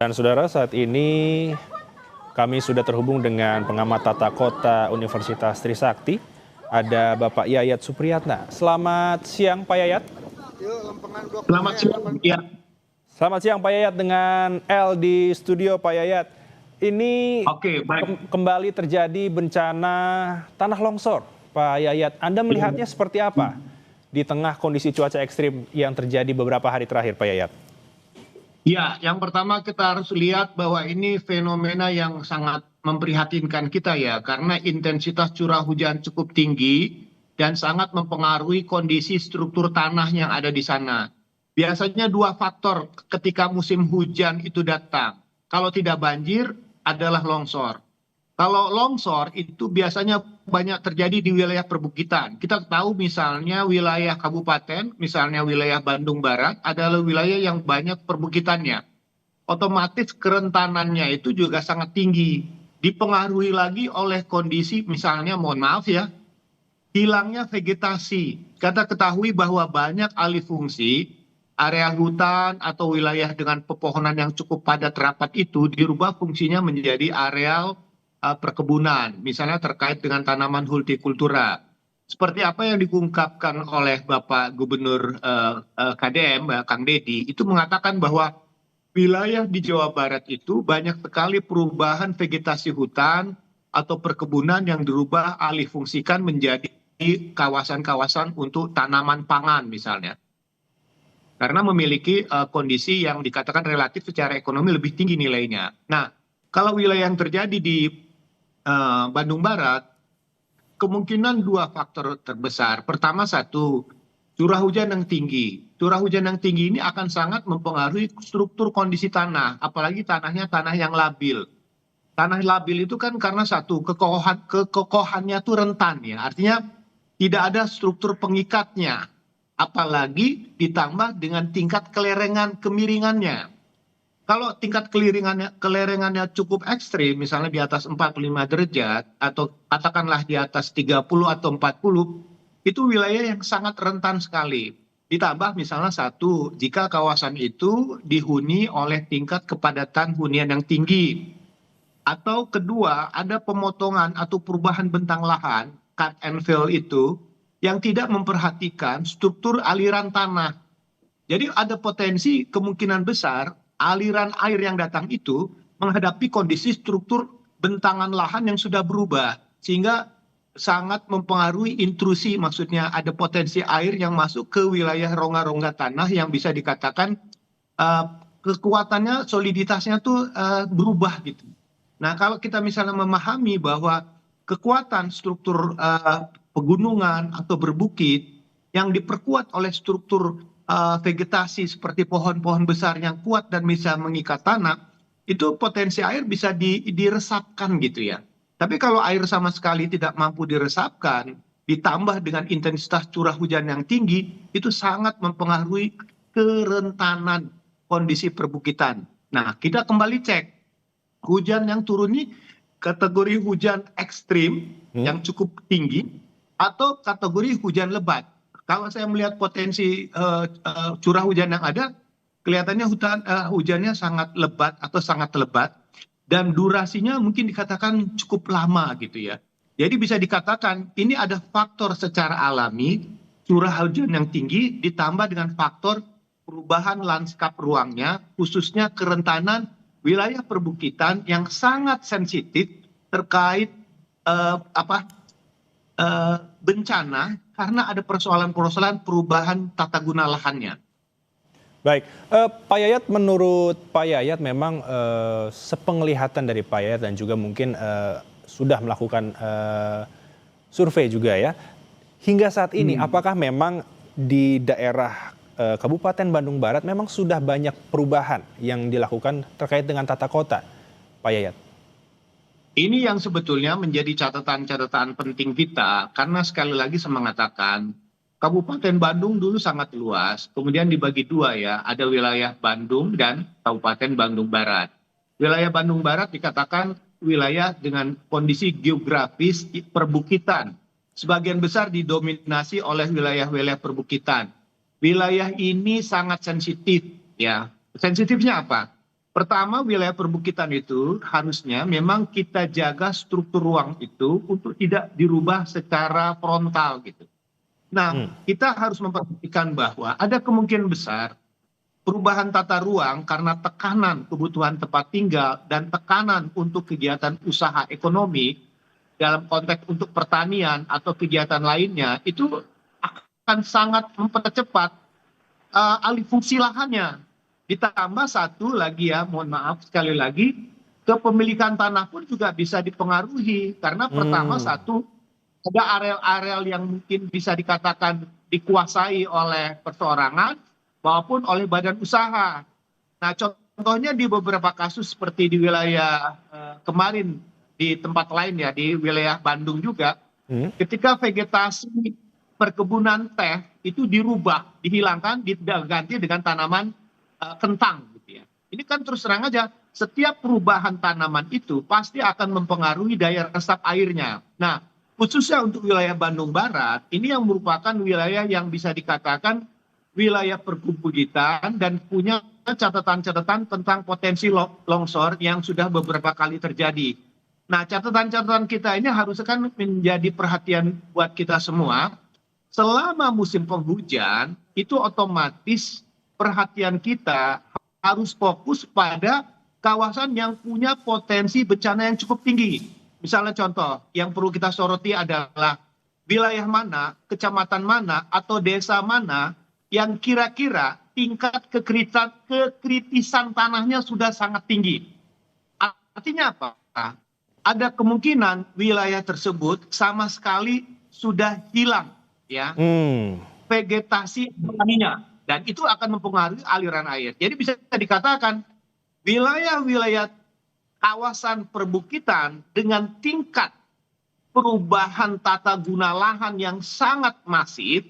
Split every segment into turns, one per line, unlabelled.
Dan saudara, saat ini kami sudah terhubung dengan pengamat tata kota Universitas Trisakti. Ada Bapak Yayat Supriyatna. Selamat siang Pak Yayat.
Selamat siang. Ya.
Selamat siang Pak Yayat, dengan L di studio Pak Yayat. Ini kembali terjadi bencana tanah longsor Pak Yayat. Anda melihatnya seperti apa di tengah kondisi cuaca ekstrim yang terjadi beberapa hari terakhir Pak Yayat?
Ya, yang pertama kita harus lihat bahwa ini fenomena yang sangat memprihatinkan kita ya, karena intensitas curah hujan cukup tinggi dan sangat mempengaruhi kondisi struktur tanah yang ada di sana. Biasanya dua faktor ketika musim hujan itu datang. Kalau tidak banjir adalah longsor. Kalau longsor itu biasanya banyak terjadi di wilayah perbukitan. Kita tahu misalnya wilayah kabupaten, misalnya wilayah Bandung Barat adalah wilayah yang banyak perbukitannya. Otomatis kerentanannya itu juga sangat tinggi. Dipengaruhi lagi oleh kondisi misalnya, mohon maaf ya, hilangnya vegetasi. Kita ketahui bahwa banyak alih fungsi area hutan atau wilayah dengan pepohonan yang cukup padat rapat itu dirubah fungsinya menjadi areal perkebunan, misalnya terkait dengan tanaman hortikultura. Seperti apa yang diungkapkan oleh Bapak Gubernur KDM, Kang Deddy, itu mengatakan bahwa wilayah di Jawa Barat itu banyak sekali perubahan vegetasi hutan atau perkebunan yang dirubah alih fungsikan menjadi kawasan-kawasan untuk tanaman pangan misalnya. Karena memiliki kondisi yang dikatakan relatif secara ekonomi lebih tinggi nilainya. Nah, kalau wilayah yang terjadi di Bandung Barat, kemungkinan dua faktor terbesar. Pertama, satu, curah hujan yang tinggi. Curah hujan yang tinggi ini akan sangat mempengaruhi struktur kondisi tanah, apalagi tanahnya tanah yang labil. Tanah labil itu kan karena satu, kekokohannya itu rentan ya, artinya tidak ada struktur pengikatnya, apalagi ditambah dengan tingkat kemiringannya. Kalau tingkat kelerengannya cukup ekstrim, misalnya di atas 45 derajat, atau katakanlah di atas 30 atau 40, itu wilayah yang sangat rentan sekali. Ditambah misalnya satu, jika kawasan itu dihuni oleh tingkat kepadatan hunian yang tinggi. Atau kedua, ada pemotongan atau perubahan bentang lahan, cut and fill itu, yang tidak memperhatikan struktur aliran tanah. Jadi ada potensi kemungkinan besar aliran air yang datang itu menghadapi kondisi struktur bentangan lahan yang sudah berubah, sehingga sangat mempengaruhi intrusi, maksudnya ada potensi air yang masuk ke wilayah rongga-rongga tanah yang bisa dikatakan kekuatannya, soliditasnya tuh berubah gitu. Nah, kalau kita misalnya memahami bahwa kekuatan struktur pegunungan atau berbukit yang diperkuat oleh struktur vegetasi seperti pohon-pohon besar yang kuat dan bisa mengikat tanah, itu potensi air bisa diresapkan gitu ya. Tapi kalau air sama sekali tidak mampu diresapkan, ditambah dengan intensitas curah hujan yang tinggi, itu sangat mempengaruhi kerentanan kondisi perbukitan. Nah, kita kembali cek, hujan yang turun ini kategori hujan ekstrim yang cukup tinggi atau kategori hujan lebat. Kalau saya melihat potensi curah hujan yang ada, kelihatannya hujannya sangat lebat atau sangat lebat, dan durasinya mungkin dikatakan cukup lama gitu ya. Jadi bisa dikatakan ini ada faktor secara alami, curah hujan yang tinggi ditambah dengan faktor perubahan lanskap ruangnya, khususnya kerentanan wilayah perbukitan yang sangat sensitif terkait bencana, karena ada persoalan-persoalan perubahan tata guna lahannya.
Baik, Pak Yayat, menurut Pak Yayat memang sepenglihatan dari Pak Yayat dan juga mungkin sudah melakukan survei juga ya, hingga saat ini apakah memang di daerah Kabupaten Bandung Barat memang sudah banyak perubahan yang dilakukan terkait dengan tata kota, Pak Yayat?
Ini yang sebetulnya menjadi catatan-catatan penting kita, karena sekali lagi saya mengatakan Kabupaten Bandung dulu sangat luas, kemudian dibagi dua ya, ada wilayah Bandung dan Kabupaten Bandung Barat. Wilayah Bandung Barat dikatakan wilayah dengan kondisi geografis perbukitan, sebagian besar didominasi oleh wilayah-wilayah perbukitan. Wilayah ini sangat sensitif ya. Sensitifnya apa? Pertama, wilayah perbukitan itu harusnya memang kita jaga struktur ruang itu untuk tidak dirubah secara frontal gitu. Nah,
Hmm.
kita harus memperhatikan bahwa ada kemungkinan besar perubahan tata ruang karena tekanan kebutuhan tempat tinggal dan tekanan untuk kegiatan usaha ekonomi dalam konteks untuk pertanian atau kegiatan lainnya itu akan sangat mempercepat alih fungsi lahannya. Ditambah satu lagi ya, mohon maaf sekali lagi, kepemilikan tanah pun juga bisa dipengaruhi. Karena pertama
Hmm.
satu, ada areal-areal yang mungkin bisa dikatakan dikuasai oleh perseorangan maupun oleh badan usaha. Nah, contohnya di beberapa kasus seperti di wilayah kemarin di tempat lain ya, di wilayah Bandung juga,
Hmm.
ketika vegetasi perkebunan teh itu dirubah, dihilangkan, diganti dengan tanaman kentang gitu ya. Ini kan terus terang aja, setiap perubahan tanaman itu pasti akan mempengaruhi daya resap airnya. Nah, khususnya untuk wilayah Bandung Barat, ini yang merupakan wilayah yang bisa dikatakan wilayah perbukitan dan punya catatan-catatan tentang potensi longsor yang sudah beberapa kali terjadi. Nah, catatan-catatan kita ini harusnya kan menjadi perhatian buat kita semua. Selama musim penghujan, itu otomatis perhatian kita harus fokus pada kawasan yang punya potensi bencana yang cukup tinggi. Misalnya contoh, yang perlu kita soroti adalah wilayah mana, kecamatan mana, atau desa mana yang kira-kira tingkat kekritisan tanahnya sudah sangat tinggi. Artinya apa? Ada kemungkinan wilayah tersebut sama sekali sudah hilang ya
Hmm.
vegetasi alaminya dan itu akan mempengaruhi aliran air. Jadi bisa dikatakan wilayah-wilayah kawasan perbukitan dengan tingkat perubahan tata guna lahan yang sangat masif,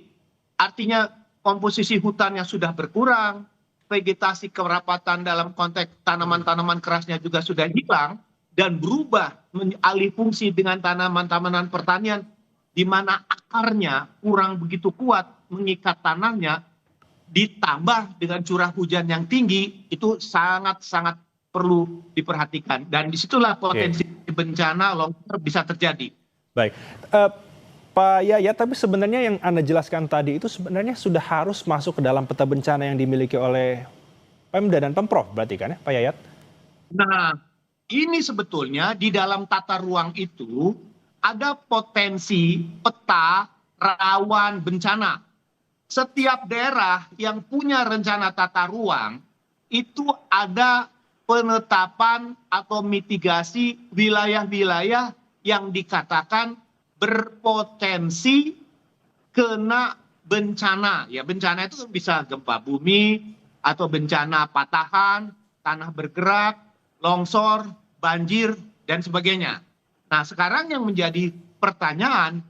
artinya komposisi hutannya sudah berkurang, vegetasi kerapatan dalam konteks tanaman-tanaman kerasnya juga sudah hilang, dan berubah alih fungsi dengan tanaman-tanaman pertanian, di mana akarnya kurang begitu kuat mengikat tanahnya, ditambah dengan curah hujan yang tinggi, itu sangat-sangat perlu diperhatikan. Dan disitulah
Oke.
potensi bencana longsor bisa terjadi.
Baik. Eh, Pak Yayat, tapi sebenarnya yang Anda jelaskan tadi itu sebenarnya sudah harus masuk ke dalam peta bencana yang dimiliki oleh Pemda dan Pemprov berarti kan ya, Pak Yayat?
Nah, ini sebetulnya di dalam tata ruang itu ada potensi peta rawan bencana. Setiap daerah yang punya rencana tata ruang itu ada penetapan atau mitigasi wilayah-wilayah yang dikatakan berpotensi kena bencana. Ya, bencana itu bisa gempa bumi atau bencana patahan, tanah bergerak, longsor, banjir, dan sebagainya. Nah, sekarang yang menjadi pertanyaan,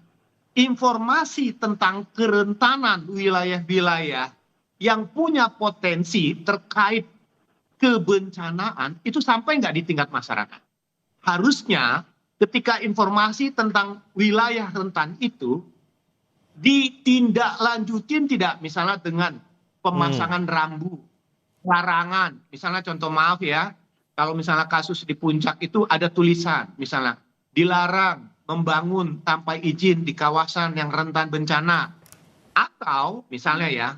informasi tentang kerentanan wilayah-wilayah yang punya potensi terkait kebencanaan itu sampai nggak di tingkat masyarakat. Harusnya ketika informasi tentang wilayah rentan itu ditindaklanjutin tidak, misalnya dengan
Hmm.
pemasangan rambu, larangan, misalnya contoh maaf ya, kalau misalnya kasus di puncak itu ada tulisan, misalnya dilarang membangun tanpa izin di kawasan yang rentan bencana, atau misalnya ya,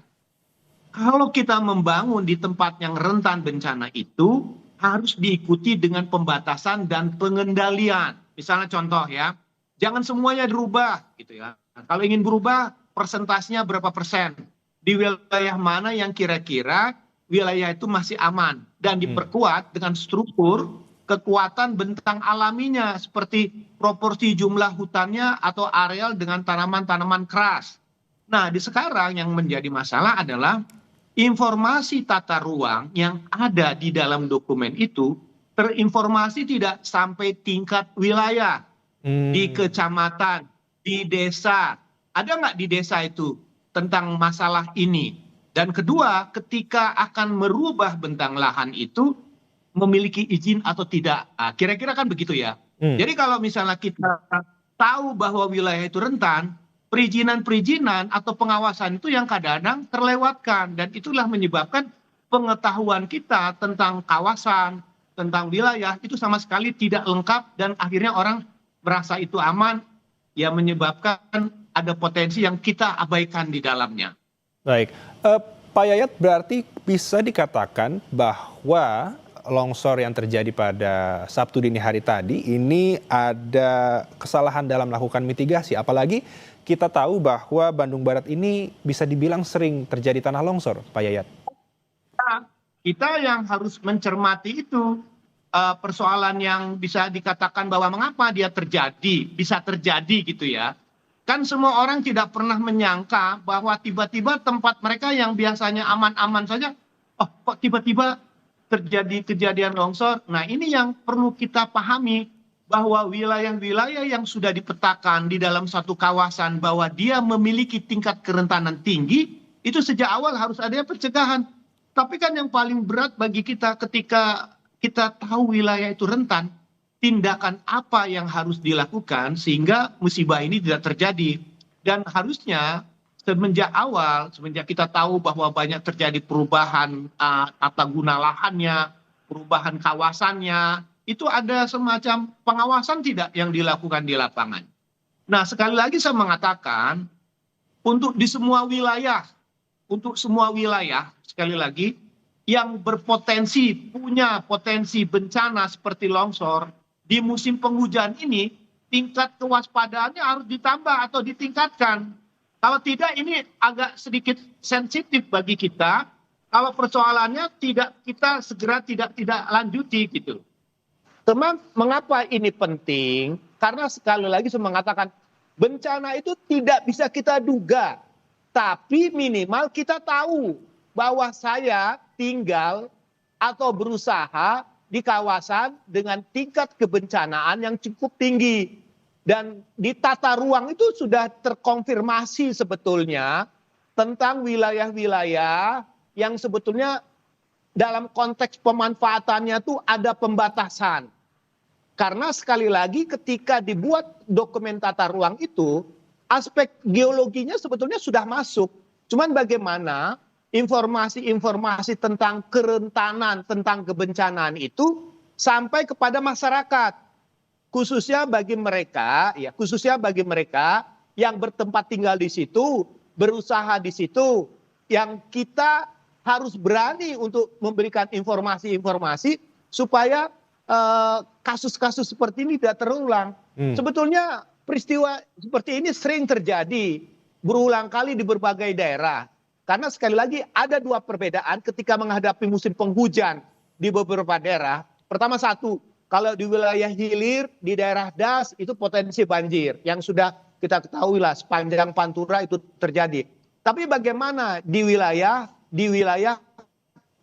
kalau kita membangun di tempat yang rentan bencana itu harus diikuti dengan pembatasan dan pengendalian. Misalnya contoh ya, jangan semuanya dirubah gitu ya. Kalau ingin berubah, persentasenya berapa persen? Di wilayah mana yang kira-kira wilayah itu masih aman dan
Hmm.
diperkuat dengan struktur kekuatan bentang alaminya seperti proporsi jumlah hutannya atau areal dengan tanaman-tanaman keras. Nah, di sekarang yang menjadi masalah adalah informasi tata ruang yang ada di dalam dokumen itu terinformasi tidak sampai tingkat wilayah, di
Hmm.
kecamatan, di desa. Ada nggak di desa itu tentang masalah ini? Dan kedua, ketika akan merubah bentang lahan itu memiliki izin atau tidak. Nah, kira-kira kan begitu ya.
Hmm.
Jadi kalau misalnya kita tahu bahwa wilayah itu rentan, perizinan-perizinan atau pengawasan itu yang kadang-kadang terlewatkan dan itulah menyebabkan pengetahuan kita tentang kawasan, tentang wilayah itu sama sekali tidak lengkap dan akhirnya orang merasa itu aman, ya menyebabkan ada potensi yang kita abaikan di dalamnya.
Baik, Pak Yayat berarti bisa dikatakan bahwa longsor yang terjadi pada Sabtu dini hari tadi ini ada kesalahan dalam melakukan mitigasi. Apalagi kita tahu bahwa Bandung Barat ini bisa dibilang sering terjadi tanah longsor, Pak Yayat.
Nah, kita yang harus mencermati itu persoalan yang bisa dikatakan bahwa mengapa dia terjadi, bisa terjadi gitu ya. Kan semua orang tidak pernah menyangka bahwa tiba-tiba tempat mereka yang biasanya aman-aman saja, oh kok tiba-tiba terjadi kejadian longsor. Nah ini yang perlu kita pahami bahwa wilayah-wilayah yang sudah dipetakan di dalam satu kawasan bahwa dia memiliki tingkat kerentanan tinggi, itu sejak awal harus ada pencegahan. Tapi kan yang paling berat bagi kita ketika kita tahu wilayah itu rentan, tindakan apa yang harus dilakukan sehingga musibah ini tidak terjadi. Dan harusnya semenjak awal, semenjak kita tahu bahwa banyak terjadi perubahan tata guna lahannya, perubahan kawasannya, itu ada semacam pengawasan tidak yang dilakukan di lapangan. Nah sekali lagi saya mengatakan, untuk semua wilayah, sekali lagi, yang berpotensi, punya potensi bencana seperti longsor, di musim penghujan ini tingkat kewaspadaannya harus ditambah atau ditingkatkan. Kalau tidak ini agak sedikit sensitif bagi kita. Kalau persoalannya kita segera tidak lanjuti gitu. Teman, mengapa ini penting? Karena sekali lagi saya mengatakan bencana itu tidak bisa kita duga. Tapi minimal kita tahu bahwa saya tinggal atau berusaha di kawasan dengan tingkat kebencanaan yang cukup tinggi. Dan di tata ruang itu sudah terkonfirmasi sebetulnya tentang wilayah-wilayah yang sebetulnya dalam konteks pemanfaatannya itu ada pembatasan. Karena sekali lagi ketika dibuat dokumen tata ruang itu, aspek geologinya sebetulnya sudah masuk. Cuman bagaimana informasi-informasi tentang kerentanan, tentang kebencanaan itu sampai kepada masyarakat, khususnya bagi mereka yang bertempat tinggal di situ, berusaha di situ, yang kita harus berani untuk memberikan informasi-informasi supaya kasus-kasus seperti ini tidak terulang. Sebetulnya peristiwa seperti ini sering terjadi berulang kali di berbagai daerah. Karena sekali lagi ada dua perbedaan ketika menghadapi musim penghujan di beberapa daerah. Pertama satu, kalau di wilayah hilir, di daerah das itu potensi banjir. Yang sudah kita ketahui lah sepanjang Pantura itu terjadi. Tapi bagaimana di wilayah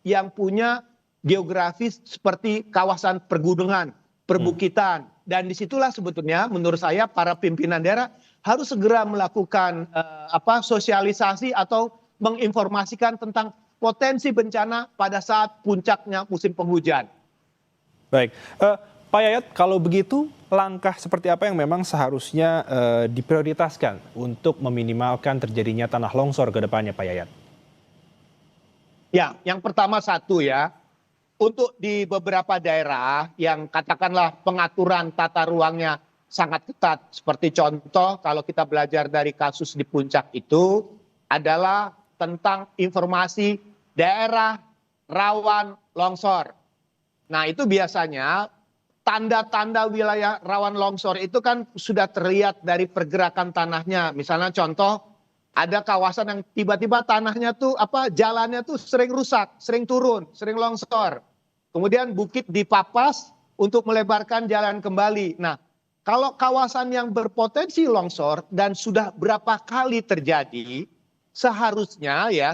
yang punya geografis seperti kawasan pergunungan, perbukitan. Dan disitulah sebetulnya menurut saya para pimpinan daerah harus segera melakukan sosialisasi atau menginformasikan tentang potensi bencana pada saat puncaknya musim penghujan.
Baik, Pak Yayat, kalau begitu langkah seperti apa yang memang seharusnya diprioritaskan untuk meminimalkan terjadinya tanah longsor ke depannya, Pak Yayat?
Ya, yang pertama satu ya, untuk di beberapa daerah yang katakanlah pengaturan tata ruangnya sangat ketat. Seperti contoh kalau kita belajar dari kasus di puncak itu adalah tentang informasi daerah rawan longsor. Nah itu biasanya tanda-tanda wilayah rawan longsor itu kan sudah terlihat dari pergerakan tanahnya. Misalnya contoh ada kawasan yang tiba-tiba tanahnya tuh jalannya tuh sering rusak, sering turun, sering longsor. Kemudian bukit dipapas untuk melebarkan jalan kembali. Nah kalau kawasan yang berpotensi longsor dan sudah berapa kali terjadi, seharusnya ya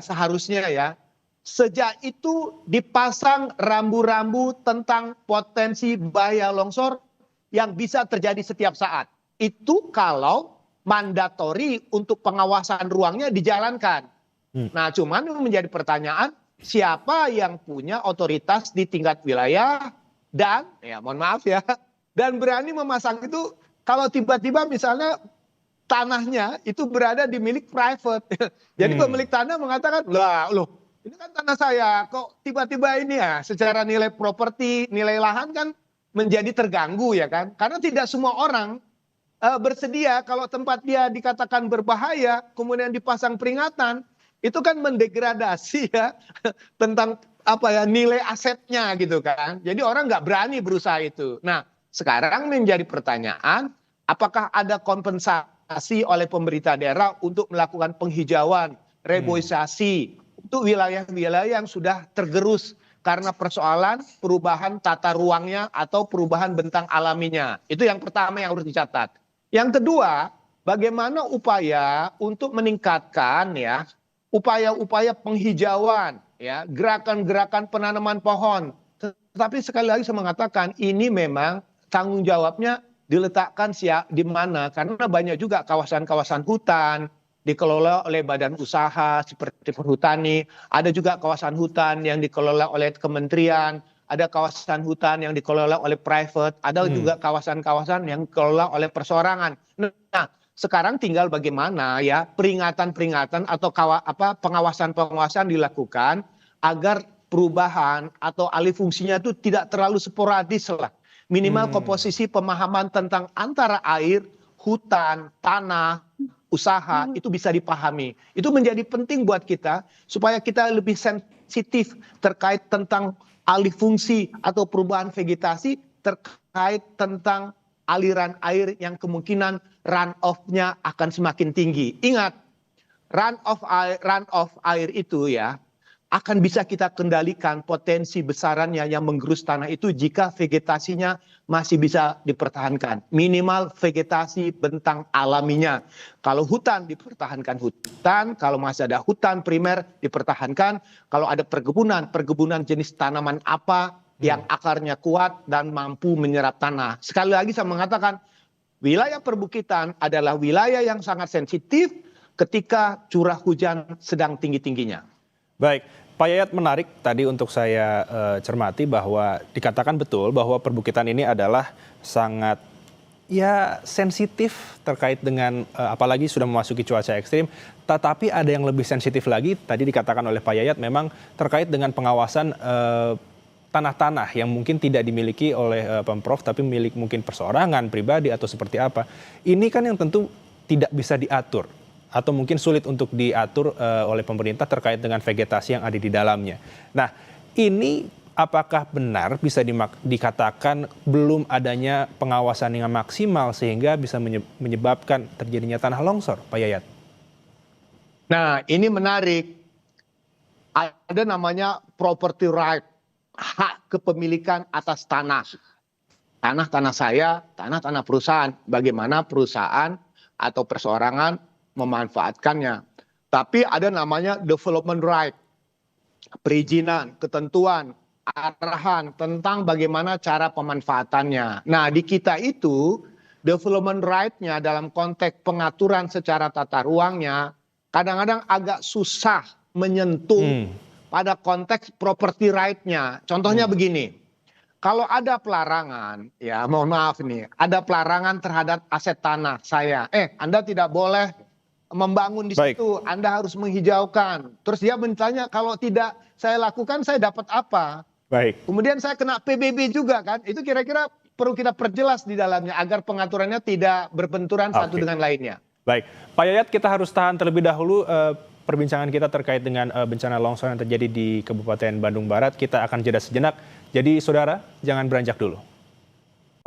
sejak itu dipasang rambu-rambu tentang potensi bahaya longsor yang bisa terjadi setiap saat. Itu kalau mandatori untuk pengawasan ruangnya dijalankan. Nah cuman menjadi pertanyaan, siapa yang punya otoritas di tingkat wilayah dan ya mohon maaf ya, dan berani memasang itu kalau tiba-tiba misalnya tanahnya itu berada di milik private. Jadi pemilik tanah mengatakan, loh ini kan tanah saya, kok tiba-tiba ini ya secara nilai properti, nilai lahan kan menjadi terganggu ya kan? Karena tidak semua orang bersedia kalau tempat dia dikatakan berbahaya, kemudian dipasang peringatan, itu kan mendegradasi ya tentang apa ya nilai asetnya gitu kan. Jadi orang nggak berani berusaha itu. Nah, sekarang menjadi pertanyaan, apakah ada kompensasi oleh pemerintah daerah untuk melakukan penghijauan, reboisasi untuk wilayah-wilayah yang sudah tergerus karena persoalan perubahan tata ruangnya atau perubahan bentang alaminya. Itu yang pertama yang harus dicatat. Yang kedua, bagaimana upaya untuk meningkatkan ya upaya-upaya penghijauan ya, gerakan-gerakan penanaman pohon. Tetapi sekali lagi saya mengatakan ini memang tanggung jawabnya diletakkan di mana, karena banyak juga kawasan-kawasan hutan dikelola oleh badan usaha seperti perhutani, ada juga kawasan hutan yang dikelola oleh kementerian, ada kawasan hutan yang dikelola oleh private, ada juga kawasan-kawasan yang dikelola oleh perseorangan. Nah, sekarang tinggal bagaimana ya peringatan-peringatan atau pengawasan-pengawasan dilakukan agar perubahan atau alih fungsinya itu tidak terlalu sporadis lah. Minimal komposisi pemahaman tentang antara air, hutan, tanah, usaha itu bisa dipahami. Itu menjadi penting buat kita supaya kita lebih sensitif terkait tentang alih fungsi atau perubahan vegetasi, terkait tentang aliran air yang kemungkinan run off-nya akan semakin tinggi. Ingat, run off air itu ya akan bisa kita kendalikan potensi besarannya yang menggerus tanah itu jika vegetasinya masih bisa dipertahankan. Minimal vegetasi bentang alaminya. Kalau hutan dipertahankan hutan, kalau masih ada hutan primer dipertahankan, kalau ada perkebunan jenis tanaman apa yang akarnya kuat dan mampu menyerap tanah. Sekali lagi saya mengatakan, wilayah perbukitan adalah wilayah yang sangat sensitif ketika curah hujan sedang tinggi-tingginya.
Baik, Pak Yayat, menarik tadi untuk saya cermati bahwa dikatakan betul bahwa perbukitan ini adalah sangat ya sensitif terkait dengan apalagi sudah memasuki cuaca ekstrim. Tetapi ada yang lebih sensitif lagi, tadi dikatakan oleh Pak Yayat memang terkait dengan pengawasan tanah-tanah yang mungkin tidak dimiliki oleh Pemprov tapi milik mungkin perseorangan, pribadi atau seperti apa. Ini kan yang tentu tidak bisa diatur atau mungkin sulit untuk diatur oleh pemerintah terkait dengan vegetasi yang ada di dalamnya. Nah, ini apakah benar bisa dikatakan belum adanya pengawasan yang maksimal sehingga bisa menyebabkan terjadinya tanah longsor, Pak Yayat?
Nah, ini menarik. Ada namanya property right, hak kepemilikan atas tanah. Tanah-tanah saya, tanah-tanah perusahaan. Bagaimana perusahaan atau perseorangan memanfaatkannya. Tapi ada namanya development right, perizinan, ketentuan, arahan tentang bagaimana cara pemanfaatannya. Nah, di kita itu development right-nya dalam konteks pengaturan secara tata ruangnya kadang-kadang agak susah menyentuh pada konteks property right-nya. Contohnya begini. Kalau ada pelarangan, ya mohon maaf nih, ada pelarangan terhadap aset tanah saya. Anda tidak boleh membangun di situ, Anda harus menghijaukan. Terus dia bertanya, kalau tidak saya lakukan, saya dapat apa?
Baik.
Kemudian saya kena PBB juga kan. Itu kira-kira perlu kita perjelas di dalamnya agar pengaturannya tidak berbenturan satu dengan lainnya.
Baik, Pak Yayat, kita harus tahan terlebih dahulu perbincangan kita terkait dengan bencana longsor yang terjadi di Kabupaten Bandung Barat. Kita akan jeda sejenak. Jadi saudara, jangan beranjak dulu.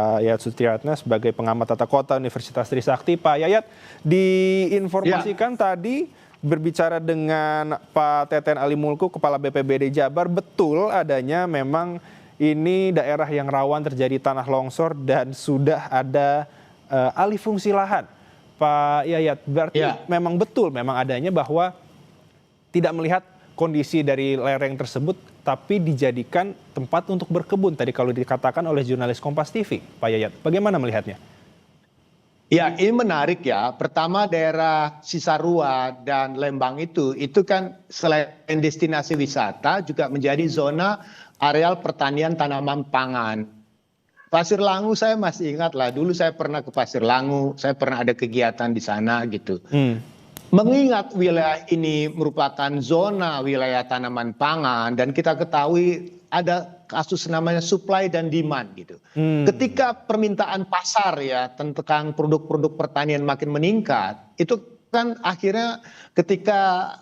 Yayat Supriyatna sebagai pengamat tata kota Universitas Trisakti. Pak Yayat, diinformasikan tadi berbicara dengan Pak Teten Ali Mulku, Kepala BPBD Jabar, betul adanya memang ini daerah yang rawan terjadi tanah longsor dan sudah ada alih fungsi lahan. Pak Yayat, berarti memang betul memang adanya bahwa tidak melihat kondisi dari lereng tersebut, tapi dijadikan tempat untuk berkebun. Tadi kalau dikatakan oleh jurnalis Kompas TV, Pak Yayat, bagaimana melihatnya?
Ya, ini menarik ya. Pertama, daerah Cisarua dan Lembang itu kan selain destinasi wisata juga menjadi zona areal pertanian tanaman pangan. Pasir Langu saya masih ingat lah, dulu saya pernah ke Pasir Langu, saya pernah ada kegiatan di sana gitu. Mengingat wilayah ini merupakan zona wilayah tanaman pangan dan kita ketahui ada kasus namanya supply dan demand gitu. Ketika permintaan pasar ya tentang produk-produk pertanian makin meningkat, itu kan akhirnya ketika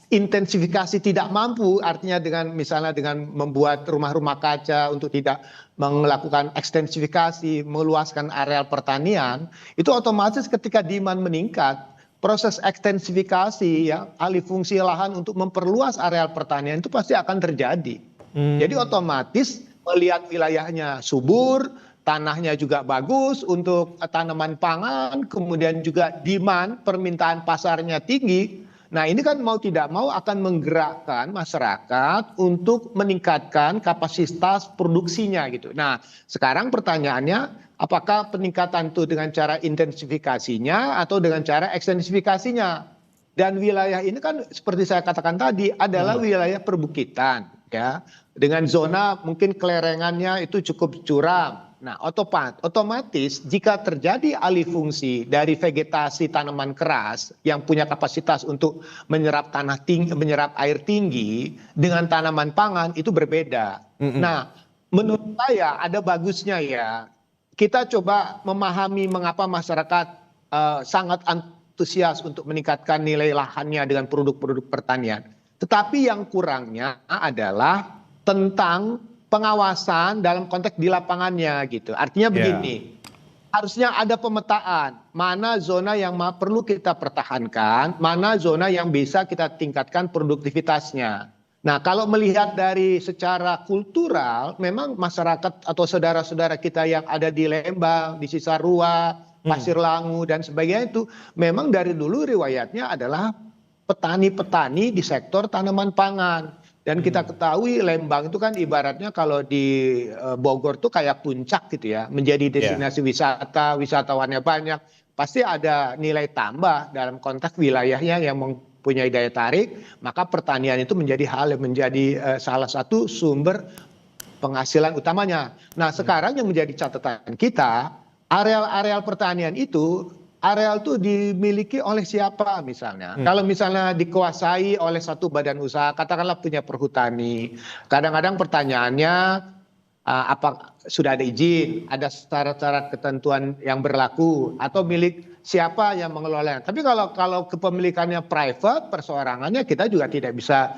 intensifikasi tidak mampu, artinya dengan misalnya dengan membuat rumah-rumah kaca untuk tidak melakukan ekstensifikasi, meluaskan areal pertanian, itu otomatis ketika demand meningkat, proses ekstensifikasi ya alih fungsi lahan untuk memperluas areal pertanian itu pasti akan terjadi. Jadi otomatis melihat wilayahnya subur, tanahnya juga bagus untuk tanaman pangan, kemudian juga demand permintaan pasarnya tinggi. Nah ini kan mau tidak mau akan menggerakkan masyarakat untuk meningkatkan kapasitas produksinya gitu. Nah sekarang pertanyaannya apakah peningkatan itu dengan cara intensifikasinya atau dengan cara ekstensifikasinya? Dan wilayah ini kan seperti saya katakan tadi adalah wilayah perbukitan ya. Dengan zona mungkin kelerengannya itu cukup curam. Nah, otomatis jika terjadi alih fungsi dari vegetasi tanaman keras yang punya kapasitas untuk menyerap tanah tinggi, menyerap air tinggi dengan tanaman pangan itu berbeda. Nah, menurut saya ada bagusnya ya. Kita coba memahami mengapa masyarakat sangat antusias untuk meningkatkan nilai lahannya dengan produk-produk pertanian. Tetapi yang kurangnya adalah tentang pengawasan dalam konteks di lapangannya gitu. Artinya begini, harusnya ada pemetaan mana zona yang perlu kita pertahankan, mana zona yang bisa kita tingkatkan produktivitasnya. Nah kalau melihat dari secara kultural, memang masyarakat atau saudara-saudara kita yang ada di Lembang, di Cisarua, Pasir Langu dan sebagainya itu memang dari dulu riwayatnya adalah petani-petani di sektor tanaman pangan. Dan kita ketahui Lembang itu kan ibaratnya kalau di Bogor tuh kayak puncak gitu ya. Menjadi destinasi wisata, wisatawannya banyak. Pasti ada nilai tambah dalam konteks wilayahnya yang mempunyai daya tarik. Maka pertanian itu menjadi hal yang menjadi salah satu sumber penghasilan utamanya. Nah sekarang yang menjadi catatan kita, areal-areal pertanian itu areal itu dimiliki oleh siapa misalnya. Kalau misalnya dikuasai oleh satu badan usaha, katakanlah punya perhutani. Kadang-kadang pertanyaannya apa sudah ada izin, ada syarat-syarat ketentuan yang berlaku atau milik siapa yang mengelolanya. Tapi kalau kepemilikannya private, perseorangannya kita juga tidak bisa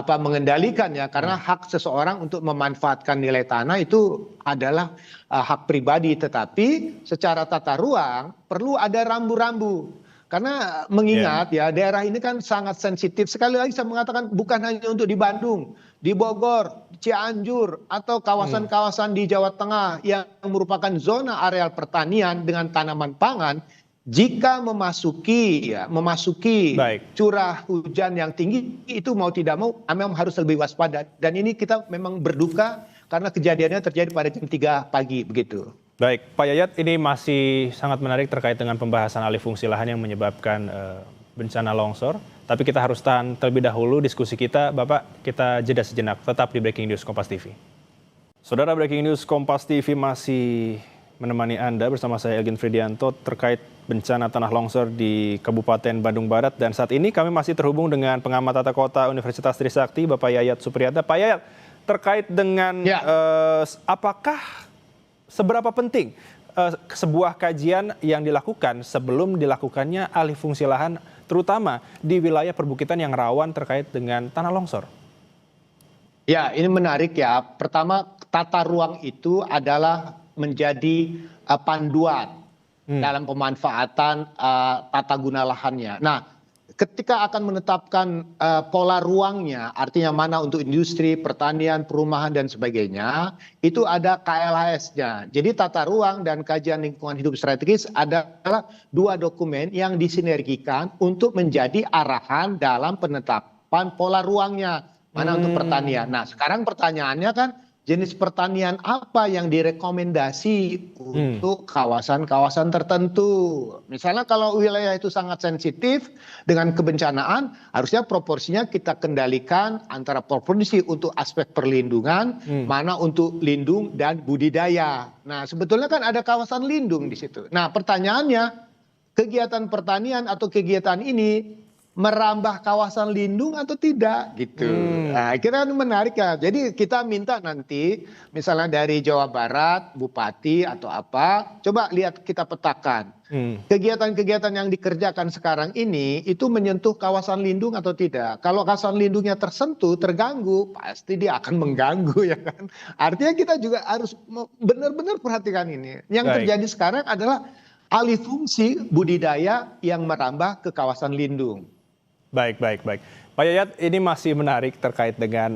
mengendalikan ya karena hak seseorang untuk memanfaatkan nilai tanah itu adalah hak pribadi, tetapi secara tata ruang perlu ada rambu-rambu. Karena mengingat ya daerah ini kan sangat sensitif. Sekali lagi saya mengatakan bukan hanya untuk di Bandung, di Bogor, Cianjur atau kawasan-kawasan di Jawa Tengah yang merupakan zona areal pertanian dengan tanaman pangan, jika memasuki curah hujan yang tinggi itu mau tidak mau memang harus lebih waspada. Dan ini kita memang berduka karena kejadiannya terjadi pada jam 3 pagi begitu.
Baik, Pak Yayat, ini masih sangat menarik terkait dengan pembahasan alih fungsi lahan yang menyebabkan bencana longsor. Tapi kita harus tahan terlebih dahulu diskusi kita. Bapak, kita jeda sejenak. Tetap di Breaking News Kompas TV. Saudara, Breaking News Kompas TV masih menemani Anda bersama saya Elgin Fridianto terkait bencana tanah longsor di Kabupaten Bandung Barat. Dan saat ini kami masih terhubung dengan pengamat tata kota Universitas Trisakti, Bapak Yayat Supriyatna. Pak Yayat, terkait dengan apakah seberapa penting sebuah kajian yang dilakukan sebelum dilakukannya alih fungsi lahan, terutama di wilayah perbukitan yang rawan terkait dengan tanah longsor?
Ya, ini menarik ya. Pertama, tata ruang itu adalah menjadi panduan dalam pemanfaatan tata guna lahannya. Nah, ketika akan menetapkan pola ruangnya, artinya mana untuk industri, pertanian, perumahan, dan sebagainya, itu ada KLHS-nya. Jadi tata ruang dan kajian lingkungan hidup strategis adalah dua dokumen yang disinergikan untuk menjadi arahan dalam penetapan pola ruangnya, mana untuk pertanian. Nah, sekarang pertanyaannya kan, jenis pertanian apa yang direkomendasi untuk kawasan-kawasan tertentu. Misalnya kalau wilayah itu sangat sensitif dengan kebencanaan, harusnya proporsinya kita kendalikan antara proporsi untuk aspek perlindungan, mana untuk lindung dan budidaya. Nah sebetulnya kan ada kawasan lindung di situ. Nah pertanyaannya, kegiatan pertanian atau kegiatan ini merambah kawasan lindung atau tidak gitu. Nah, kita menarik ya. Jadi kita minta nanti misalnya dari Jawa Barat, bupati atau apa, coba lihat kita petakan. Kegiatan-kegiatan yang dikerjakan sekarang ini itu menyentuh kawasan lindung atau tidak. Kalau kawasan lindungnya tersentuh, terganggu, pasti dia akan mengganggu ya kan. Artinya kita juga harus benar-benar perhatikan ini. Yang terjadi sekarang adalah alih fungsi budidaya yang merambah ke kawasan lindung.
Baik. Pak Yayat, ini masih menarik terkait dengan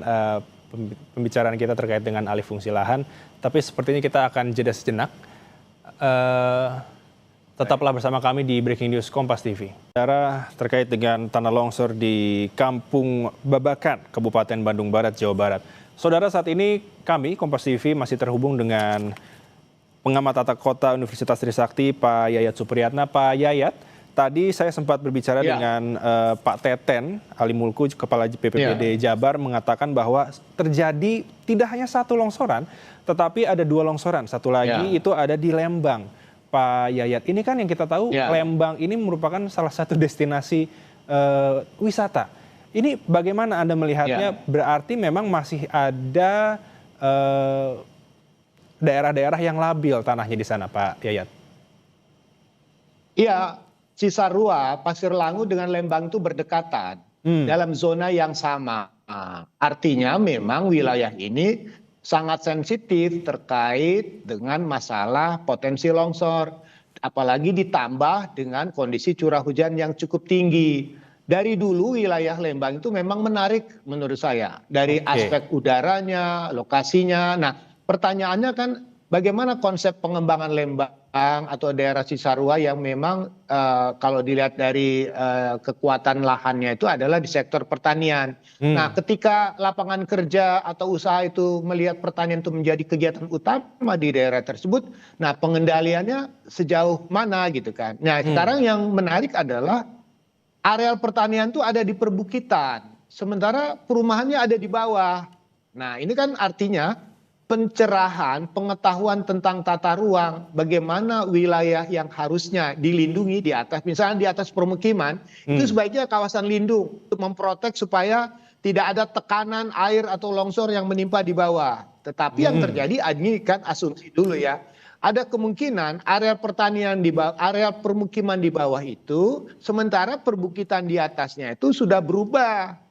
pembicaraan kita terkait dengan alih fungsi lahan. Tapi sepertinya kita akan jeda sejenak. Tetaplah bersama kami di Breaking News Kompas TV. Bicara terkait dengan tanah longsor di Kampung Babakan, Kabupaten Bandung Barat, Jawa Barat. Saudara, saat ini kami, Kompas TV, masih terhubung dengan pengamat tata kota Universitas Trisakti, Pak Yayat Supriyatna. Pak Yayat, tadi saya sempat berbicara dengan Pak Teten Ali Mulku, Kepala BPBD Jabar, mengatakan bahwa terjadi tidak hanya satu longsoran, tetapi ada dua longsoran. Satu lagi itu ada di Lembang. Pak Yayat, ini kan yang kita tahu Lembang ini merupakan salah satu destinasi wisata. Ini bagaimana Anda melihatnya? Berarti memang masih ada daerah-daerah yang labil tanahnya di sana, Pak Yayat.
Iya, Cisarua, Pasir Langu dengan Lembang itu berdekatan dalam zona yang sama. Artinya memang wilayah ini sangat sensitif terkait dengan masalah potensi longsor. Apalagi ditambah dengan kondisi curah hujan yang cukup tinggi. Dari dulu wilayah Lembang itu memang menarik menurut saya. Dari aspek udaranya, lokasinya. Nah, pertanyaannya kan bagaimana konsep pengembangan Lembang atau daerah Cisarua yang memang kalau dilihat dari kekuatan lahannya itu adalah di sektor pertanian. Nah, ketika lapangan kerja atau usaha itu melihat pertanian itu menjadi kegiatan utama di daerah tersebut, nah pengendaliannya sejauh mana gitu kan. Nah, sekarang yang menarik adalah areal pertanian itu ada di perbukitan, sementara perumahannya ada di bawah. Nah, ini kan artinya pencerahan, pengetahuan tentang tata ruang, bagaimana wilayah yang harusnya dilindungi di atas, misalnya di atas permukiman, itu sebaiknya kawasan lindung untuk memprotek supaya tidak ada tekanan air atau longsor yang menimpa di bawah. Tetapi yang terjadi, ini kan asumsi dulu ya, ada kemungkinan area pertanian di bawah, area permukiman di bawah itu, sementara perbukitan di atasnya itu sudah berubah.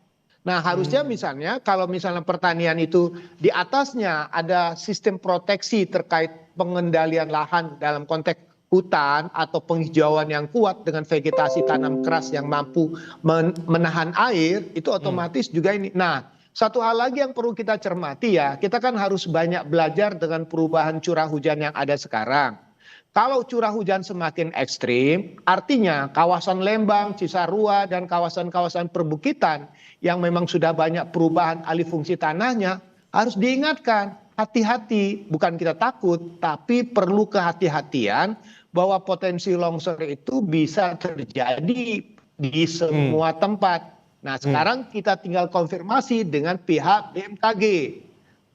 Nah, harusnya misalnya kalau misalnya pertanian itu di atasnya ada sistem proteksi terkait pengendalian lahan dalam konteks hutan atau penghijauan yang kuat dengan vegetasi tanam keras yang mampu menahan air, itu otomatis juga ini. Nah, satu hal lagi yang perlu kita cermati ya, kita kan harus banyak belajar dengan perubahan curah hujan yang ada sekarang. Kalau curah hujan semakin ekstrim, artinya kawasan Lembang, Cisarua, dan kawasan-kawasan perbukitan yang memang sudah banyak perubahan alih fungsi tanahnya, harus diingatkan, hati-hati, bukan kita takut, tapi perlu kehati-hatian bahwa potensi longsor itu bisa terjadi di semua tempat. Nah, sekarang kita tinggal konfirmasi dengan pihak BMKG.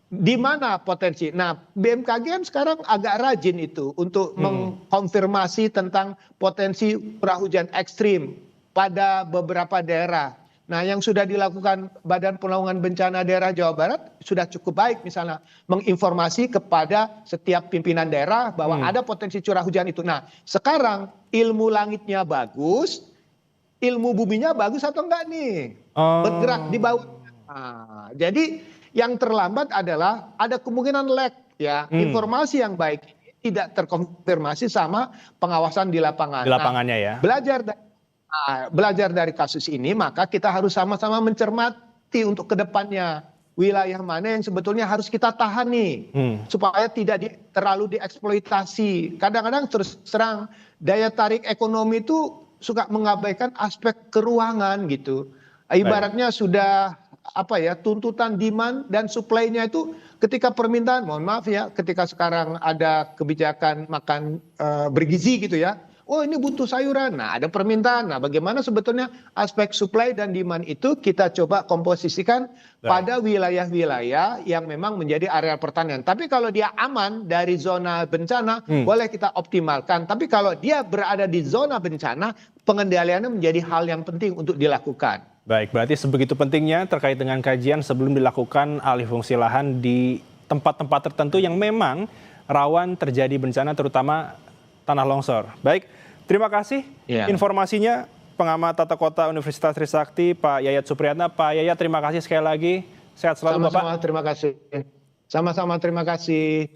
Di mana potensi? Nah, BMKG kan sekarang agak rajin itu untuk mengkonfirmasi tentang potensi curah hujan ekstrim pada beberapa daerah. Nah, yang sudah dilakukan Badan Penanggulangan Bencana Daerah Jawa Barat sudah cukup baik, misalnya menginformasi kepada setiap pimpinan daerah bahwa ada potensi curah hujan itu. Nah, sekarang ilmu langitnya bagus, ilmu buminya bagus atau enggak nih? Bergerak di bawah. Nah, jadi yang terlambat adalah ada kemungkinan lag ya, informasi yang baik ini tidak terkonfirmasi sama pengawasan di lapangan.
Di lapangannya ya.
Belajar dari kasus ini, maka kita harus sama-sama mencermati untuk kedepannya wilayah mana yang sebetulnya harus kita tahan nih, supaya tidak terlalu dieksploitasi. Kadang-kadang terus terang daya tarik ekonomi itu suka mengabaikan aspek keuangan gitu. Ibaratnya sudah tuntutan demand dan supply-nya itu ketika permintaan, mohon maaf ya, ketika sekarang ada kebijakan makan bergizi gitu ya, oh ini butuh sayuran, nah ada permintaan. Nah bagaimana sebetulnya aspek supply dan demand itu kita coba komposisikan pada wilayah-wilayah yang memang menjadi area pertanian. Tapi kalau dia aman dari zona bencana, boleh kita optimalkan. Tapi kalau dia berada di zona bencana, pengendaliannya menjadi hal yang penting untuk dilakukan.
Baik, berarti sebegitu pentingnya terkait dengan kajian sebelum dilakukan alih fungsi lahan di tempat-tempat tertentu yang memang rawan terjadi bencana, terutama tanah longsor. Baik, terima kasih informasinya pengamat tata kota Universitas Trisakti, Pak Yayat Supriyatna. Pak Yayat, terima kasih sekali lagi. Sehat selalu, Bapak.
Sama-sama, terima kasih. Sama-sama, terima kasih.